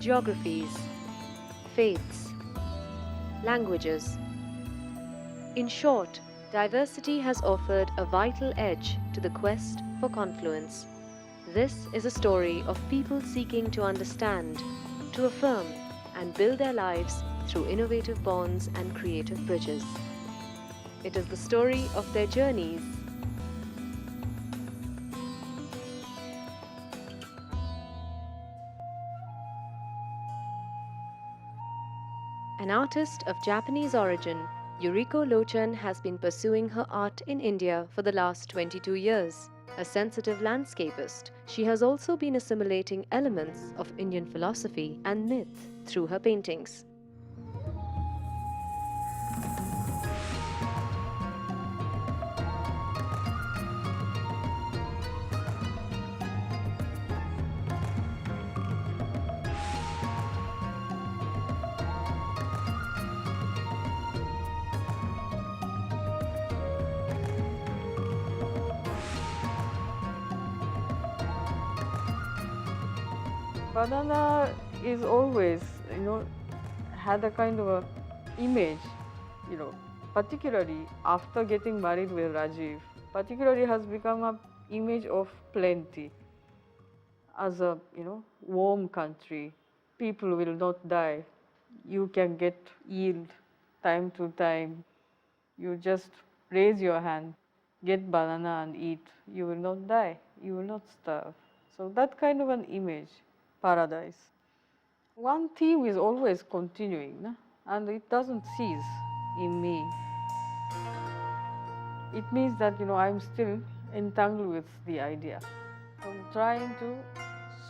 geographies, faiths, languages. In short, diversity has offered a vital edge to the quest for confluence. This is a story of people seeking to understand, to affirm, and build their lives through innovative bonds and creative bridges. It is the story of their journeys. An artist of Japanese origin, Yuriko Lochan has been pursuing her art in India for the last 22 years. A sensitive landscapist, she has also been assimilating elements of Indian philosophy and myth through her paintings. Banana is always, had a kind of a image, particularly after getting married with Rajiv, particularly has become a image of plenty. As a, warm country, people will not die. You can get yield time to time. You just raise your hand, get banana and eat. You will not die. You will not starve. So that kind of an image, paradise. One theme is always continuing, no? And it doesn't cease in me. It means that I'm still entangled with the idea. I'm trying to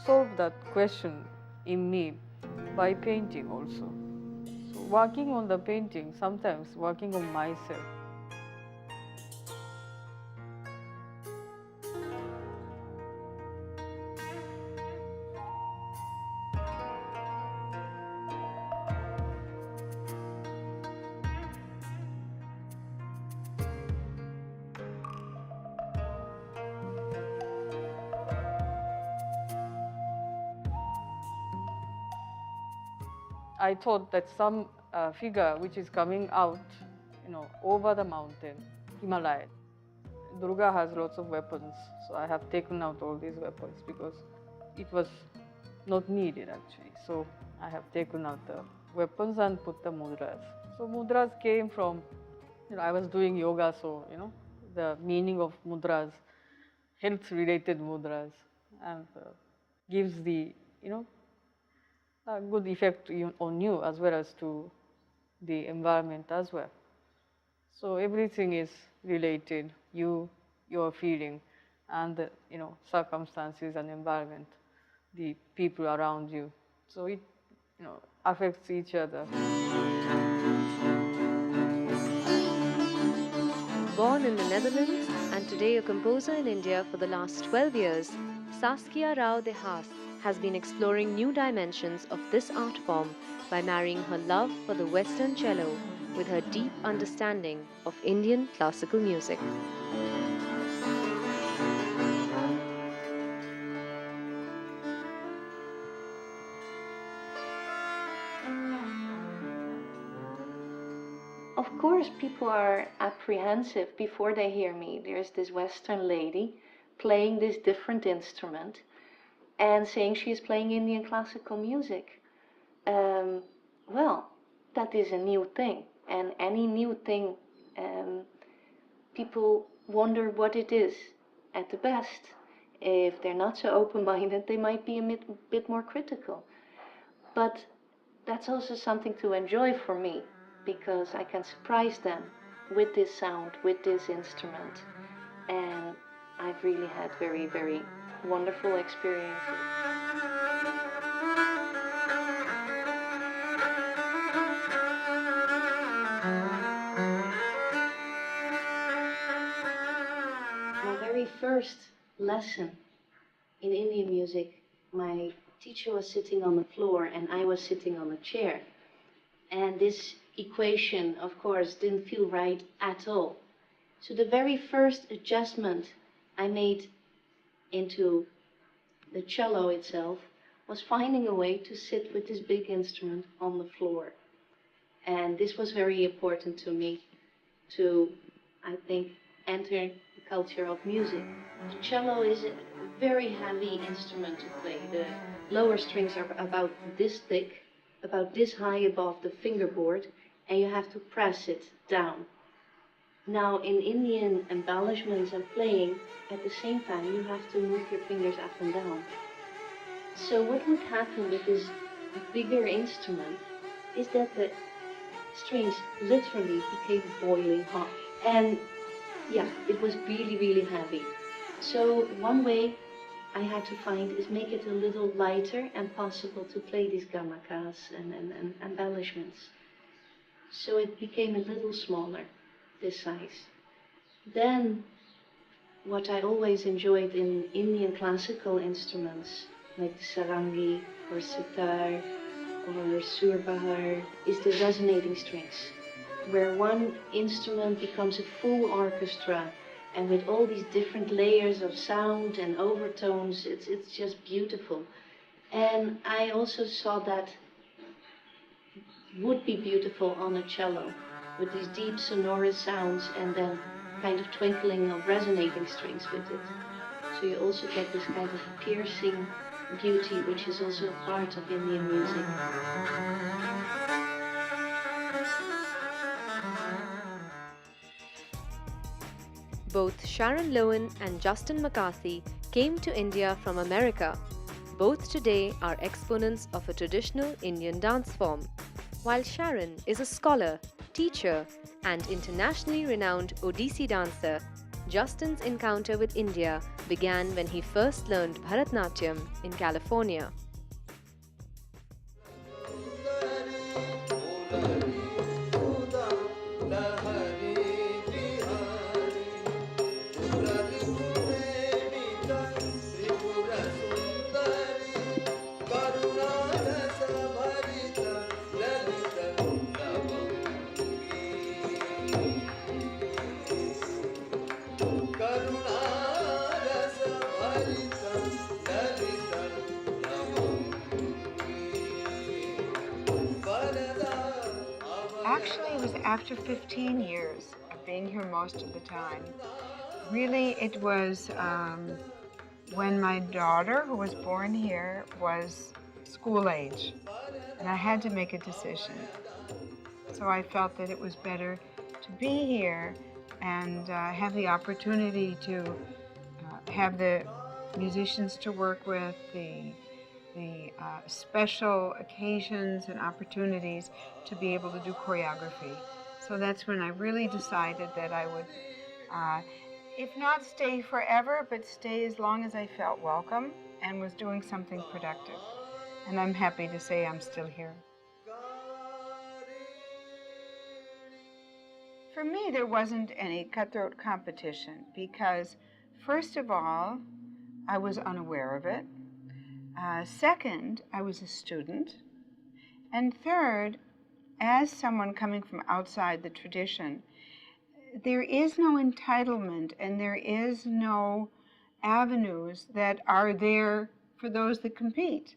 solve that question in me by painting also. So working on the painting, sometimes working on myself. I thought that some figure which is coming out, over the mountain, Himalaya. Durga has lots of weapons, so I have taken out all these weapons because it was not needed actually. So I have taken out the weapons and put the mudras. So mudras came from, I was doing yoga, so the meaning of mudras, health-related mudras, and gives the a good effect on you as well as to the environment as well. So everything is related, you, your feeling, and the circumstances and environment, the people around you. So it affects each other. Born in the Netherlands and today a composer in India for the last 12 years, Saskia Rao De Haas has been exploring new dimensions of this art form by marrying her love for the Western cello with her deep understanding of Indian classical music. Of course, people are apprehensive before they hear me. There's this Western lady playing this different instrument and saying she's playing Indian classical music. Well, that is a new thing, and any new thing, people wonder what it is at the best. If they're not so open-minded, they might be a bit more critical. But that's also something to enjoy for me, because I can surprise them with this sound, with this instrument. And I've really had very, very wonderful experiences. My very first lesson in Indian music, my teacher was sitting on the floor and I was sitting on a chair. And this equation, of course, didn't feel right at all. So the very first adjustment I made into the cello itself was finding a way to sit with this big instrument on the floor. And this was very important to me to, I think, enter the culture of music. The cello is a very heavy instrument to play. The lower strings are about this thick, about this high above the fingerboard, and you have to press it down. Now, in Indian embellishments and playing, at the same time, you have to move your fingers up and down. So what would happen with this bigger instrument is that the strings literally became boiling hot. And yeah, it was really, really heavy. So one way I had to find is make it a little lighter and possible to play these gamakas and embellishments. So it became a little smaller, this size. Then what I always enjoyed in Indian classical instruments, like the sarangi or sitar or surbahar, is the resonating strings, where one instrument becomes a full orchestra, and with all these different layers of sound and overtones, it's just beautiful. And I also saw that would be beautiful on a cello, with these deep sonorous sounds and then kind of twinkling of resonating strings with it. So you also get this kind of piercing beauty, which is also a part of Indian music. Both Sharon Lowen and Justin McCarthy came to India from America. Both today are exponents of a traditional Indian dance form. While Sharon is a scholar, teacher, and internationally renowned Odissi dancer, Justin's encounter with India began when he first learned Bharatnatyam in California. Actually, it was after 15 years of being here most of the time. Really, it was when my daughter, who was born here, was school age, and I had to make a decision. So I felt that it was better to be here and have the opportunity to have the musicians to work with, the special occasions and opportunities to be able to do choreography. So that's when I really decided that I would, if not stay forever, but stay as long as I felt welcome and was doing something productive. And I'm happy to say I'm still here. For me, there wasn't any cutthroat competition because, first of all, I was unaware of it. Second, I was a student. And third, as someone coming from outside the tradition, there is no entitlement and there is no avenues that are there for those that compete.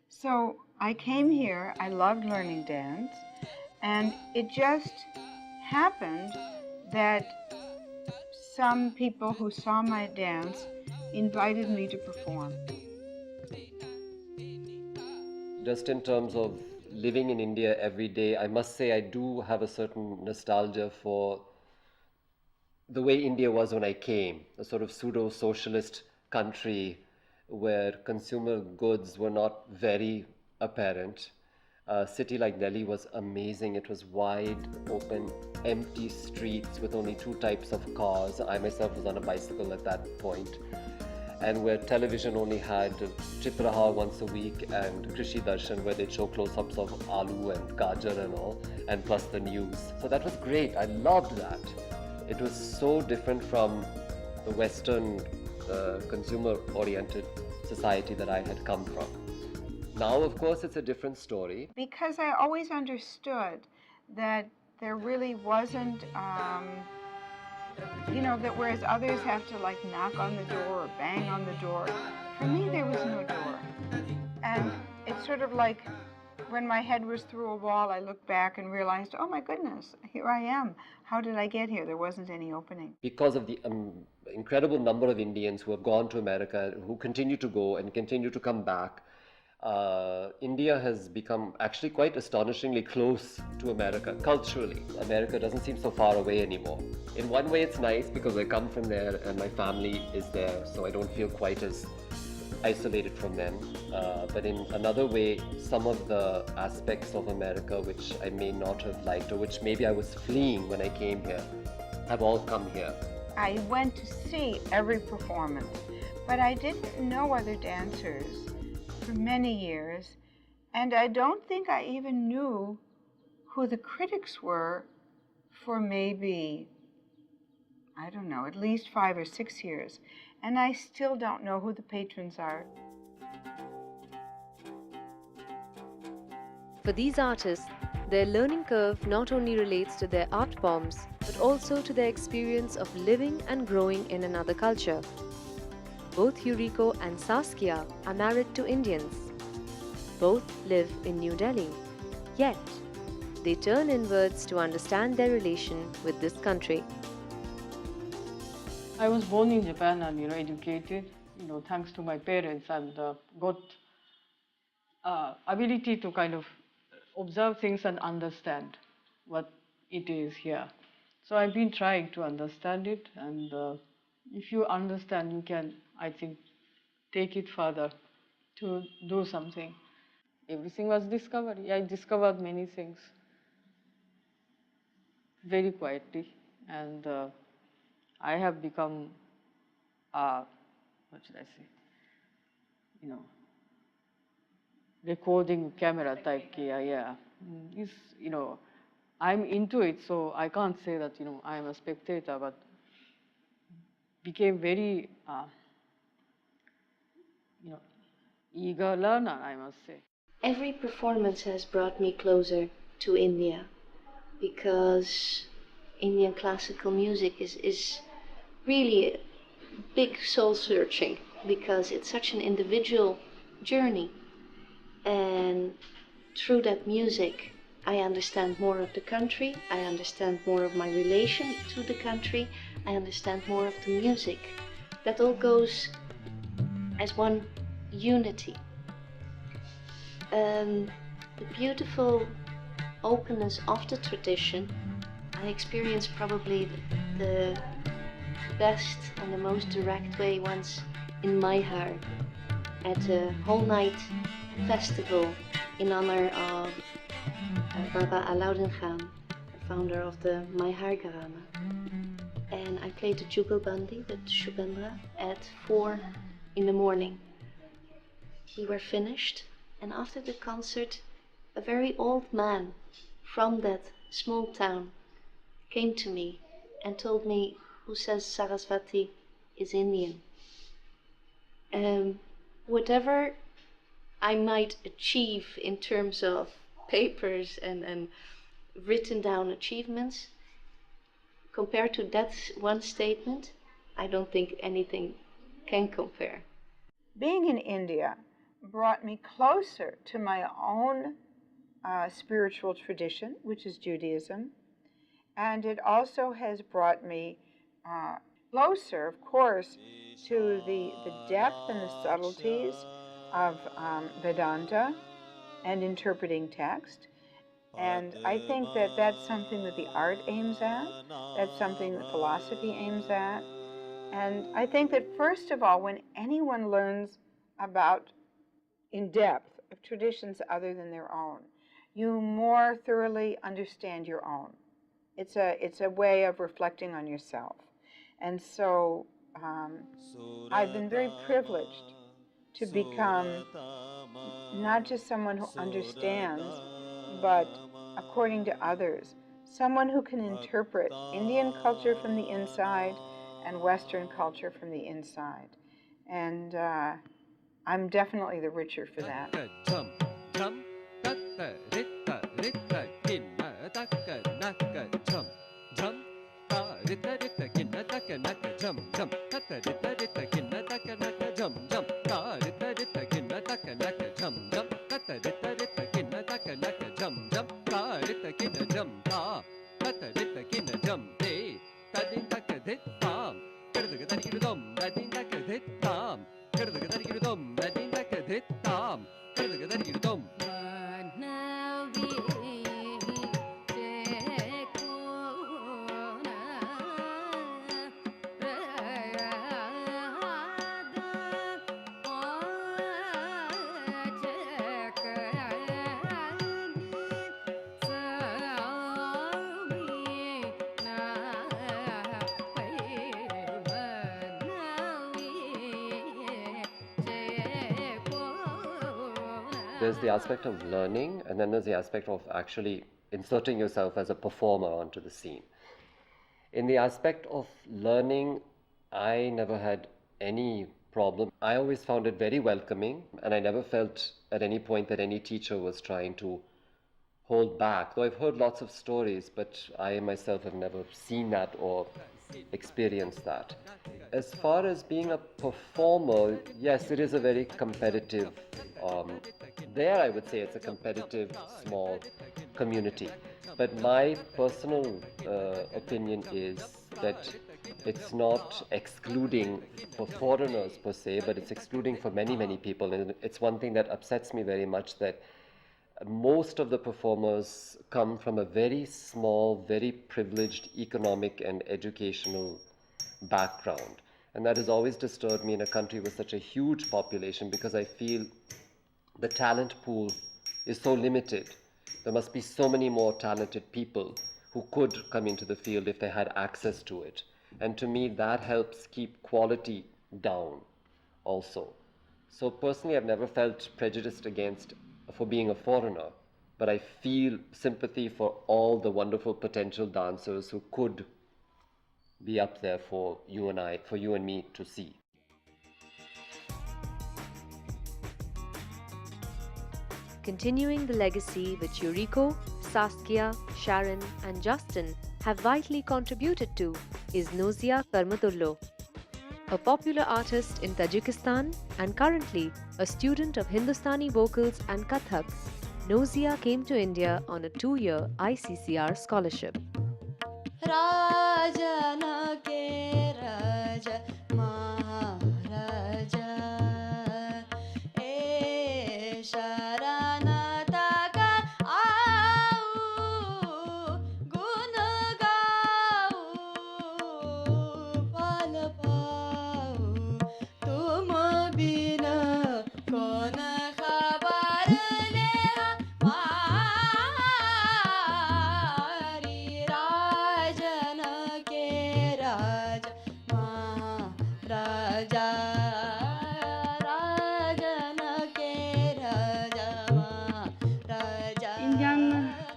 So I came here, I loved learning dance, and it just happened that some people who saw my dance invited me to perform. Just in terms of living in India every day, I must say I do have a certain nostalgia for the way India was when I came, a sort of pseudo-socialist country where consumer goods were not very apparent. A city like Delhi was amazing. It was wide, open, empty streets with only two types of cars. I myself was on a bicycle at that point. And where television only had Chitrahar once a week and Krishi Darshan, where they'd show close-ups of aloo and gajar and all, and plus the news. So that was great. I loved that. It was so different from the Western consumer-oriented society that I had come from. Now, of course, it's a different story. Because I always understood that there really wasn't, that whereas others have to like knock on the door or bang on the door, for me there was no door. And it's sort of like when my head was through a wall, I looked back and realized, oh my goodness, here I am. How did I get here? There wasn't any opening. Because of the incredible number of Indians who have gone to America, who continue to go and continue to come back, India has become actually quite astonishingly close to America culturally. America doesn't seem so far away anymore. In one way, it's nice because I come from there and my family is there, so I don't feel quite as isolated from them. But in another way, some of the aspects of America which I may not have liked or which maybe I was fleeing when I came here have all come here. I went to see every performance, but I didn't know other dancers for many years, and I don't think I even knew who the critics were for maybe, I don't know, at least 5 or 6 years. And I still don't know who the patrons are. For these artists, their learning curve not only relates to their art forms, but also to their experience of living and growing in another culture. Both Yuriko and Saskia are married to Indians. Both live in New Delhi. Yet, they turn inwards to understand their relation with this country. I was born in Japan and educated, thanks to my parents, and got ability to kind of observe things and understand what it is here. So I've been trying to understand it, and if you understand, you can, I think, take it further to do something. Everything was discovery. I discovered many things very quietly, and I have become, what should I say, recording camera type kia, yeah. It's, I'm into it, so I can't say that, I am a spectator, but became very, eager learner, I must say. Every performance has brought me closer to India, because Indian classical music is really big soul searching, because it's such an individual journey, and through that music I understand more of the country, I understand more of my relation to the country, I understand more of the music. That all goes as one unity. The beautiful openness of the tradition, I experienced probably the best and the most direct way once in Maihar at a whole night festival in honor of Baba Alauddin Khan, the founder of the Maihar Gharana. And I played the Jugalbandi, the Shubhendra, at 4 in the morning. We were finished, and after the concert, a very old man from that small town came to me and told me, who says Sarasvati is Indian. Whatever I might achieve in terms of papers and written down achievements, compared to that one statement, I don't think anything can compare. Being in India brought me closer to my own spiritual tradition, which is Judaism, and it also has brought me closer, of course, to the depth and the subtleties of Vedanta and interpreting text. And I think that that's something that the art aims at, that's something that philosophy aims at. And I think that first of all, when anyone learns about, in depth, of traditions other than their own, you more thoroughly understand your own. It's a way of reflecting on yourself. And so I've been very privileged to become not just someone who understands, but according to others, someone who can interpret Indian culture from the inside and Western culture from the inside. And I'm definitely the richer for that. There's the aspect of learning, and then there's the aspect of actually inserting yourself as a performer onto the scene. In the aspect of learning, I never had any problem. I always found it very welcoming, and I never felt at any point that any teacher was trying to hold back. Though I've heard lots of stories, but I myself have never seen that or experienced that. As far as being a performer, yes, it is a very competitive, there I would say it's a competitive small community. But my personal opinion is that it's not excluding for foreigners per se, but it's excluding for many, many people. And it's one thing that upsets me very much, that most of the performers come from a very small, very privileged economic and educational background. And that has always disturbed me in a country with such a huge population, because I feel the talent pool is so limited. There must be so many more talented people who could come into the field if they had access to it. And to me, that helps keep quality down also. So personally, I've never felt prejudiced against for being a foreigner, but I feel sympathy for all the wonderful potential dancers who could be up there for you and me to see. Continuing the legacy which Yuriko, Saskia, Sharon and Justin have vitally contributed to is Nozia Karmatullo, a popular artist in Tajikistan and currently a student of Hindustani vocals and Kathak. Nozia came to India on a 2-year ICCR scholarship.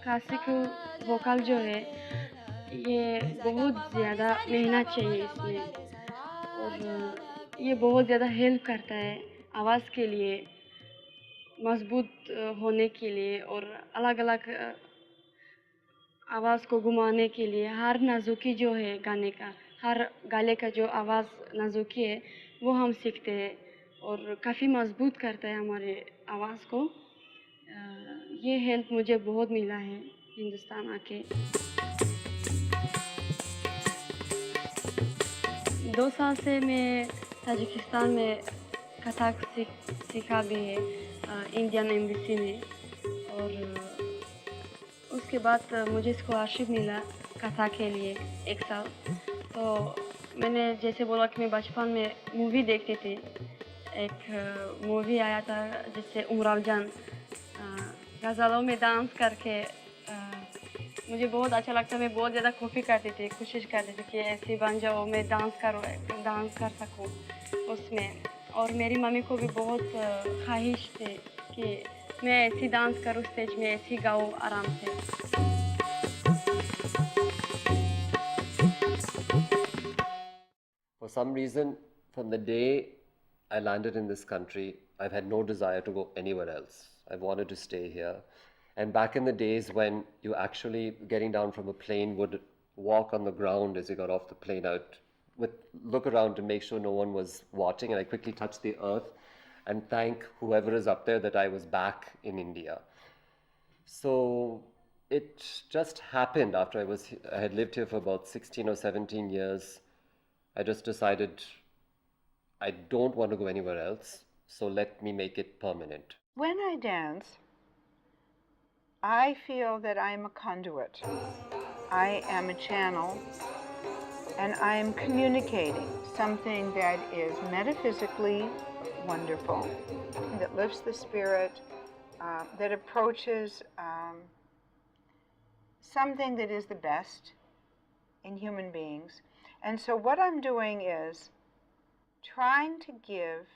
Classical vocal जो है ये बहुत ज़्यादा मेहनत चाहिए इसमें, और ये बहुत ज़्यादा हेल्प करता है आवाज़ के लिए मजबूत होने के लिए, और अलग अलग आवाज़ को घुमाने के लिए हर नाजुकी जो है गाने का, हर गाले का जो आवाज़ नाजुकी है वो हम सीखते हैं और काफ़ी मजबूत करता है हमारे आवाज़ को। ये हेल्प मुझे बहुत मिला है हिंदुस्तान आके। 2 साल से मैं ताजिकिस्तान में कथक सीखा भी है इंडियन एम्बेसी में, और उसके बाद मुझे स्कॉलरशिप मिला कथक के लिए 1 साल। तो मैंने जैसे बोला कि मैं बचपन में मूवी देखती थी, एक मूवी आया था जिससे उमराव जान गज़लों में डांस करके मुझे बहुत अच्छा लगता, मैं बहुत ज़्यादा कॉपी करती थी, कोशिश करती थी कि ऐसी बन जाओ, मैं डांस कर सकूं उसमें। और मेरी मम्मी को भी बहुत ख्वाहिश थी कि मैं ऐसी डांस करूं स्टेज में, ऐसी गाऊं आराम से। For some reason, from the day I landed in this country, I've had no desire to go anywhere else. I've wanted to stay here. And back in the days when you actually, getting down from a plane, would walk on the ground as you got off the plane, look around to make sure no one was watching, and I quickly touched the earth and thank whoever is up there that I was back in India. So It just happened after I had lived here for about 16 or 17 years. I just decided I don't want to go anywhere else, so let me make it permanent. When I dance, I feel that I'm a conduit. I am a channel, and I am communicating something that is metaphysically wonderful, that lifts the spirit, that approaches something that is the best in human beings. And so what I'm doing is trying to give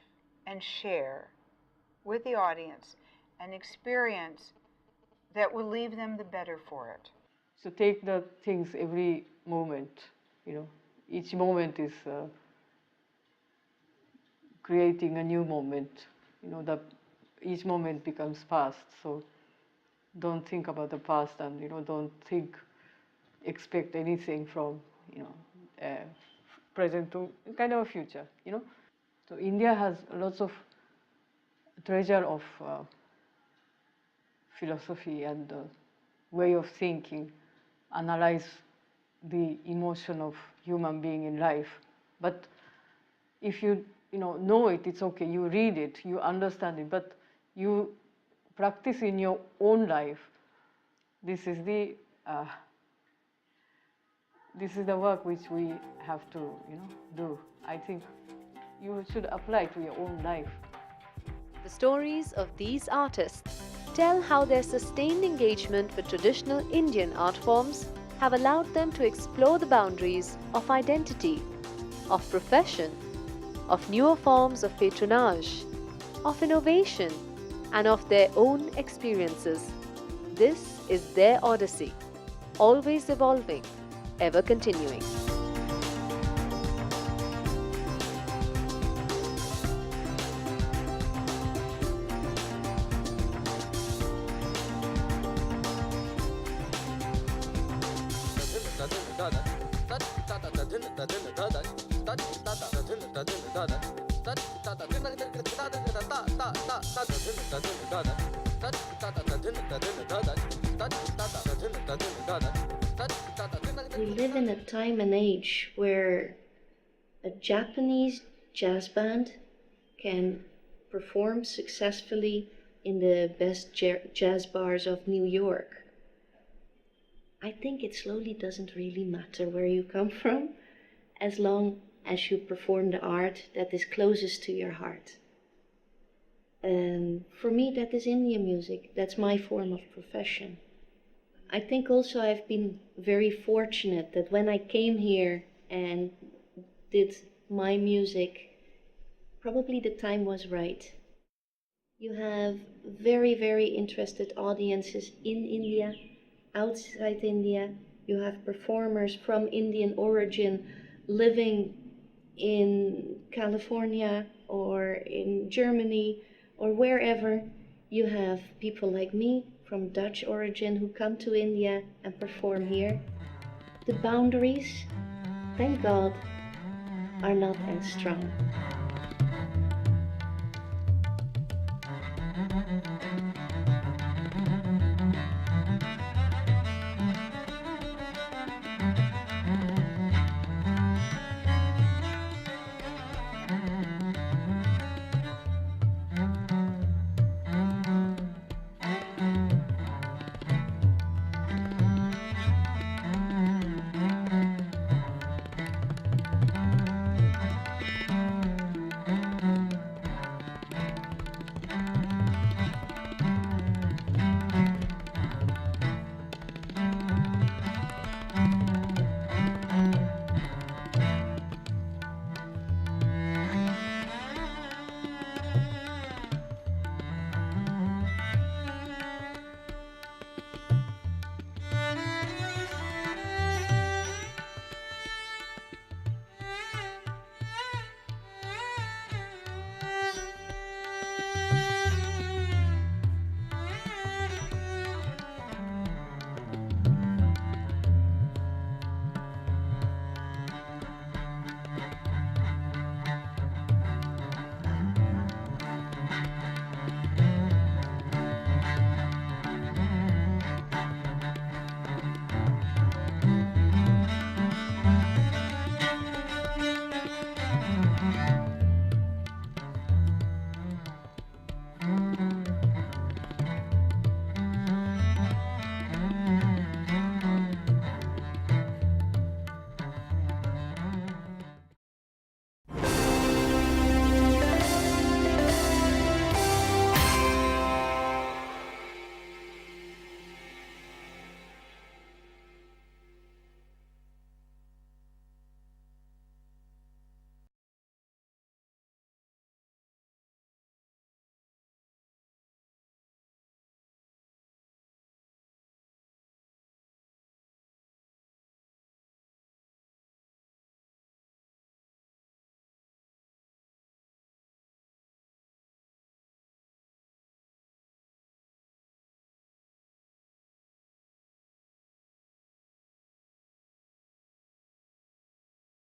and share with the audience an experience that will leave them the better for it. So take the things every moment, each moment is creating a new moment. Each moment becomes past. So don't think about the past, and don't expect anything from present to kind of a future. So India has lots of treasure of philosophy and way of thinking, analyze the emotion of human being in life. But if you know it, it's okay. You read it, you understand it, but you practice in your own life. This is the work which we have to do. I think you should apply to your own life. The stories of these artists tell how their sustained engagement with traditional Indian art forms have allowed them to explore the boundaries of identity, of profession, of newer forms of patronage, of innovation, and of their own experiences. This is their odyssey, always evolving, ever continuing. We live in a time and age where a Japanese jazz band can perform successfully in the best jazz bars of New York. I think it slowly doesn't really matter where you come from, as long as you perform the art that is closest to your heart. For me, that is Indian music. That's my form of profession. I think also I've been very fortunate that when I came here and did my music, probably the time was right. You have very, very interested audiences in India, outside India. You have performers from Indian origin living in California or in Germany or wherever. You have people like me from Dutch origin who come to India and perform here. The boundaries, thank God, are not as strong.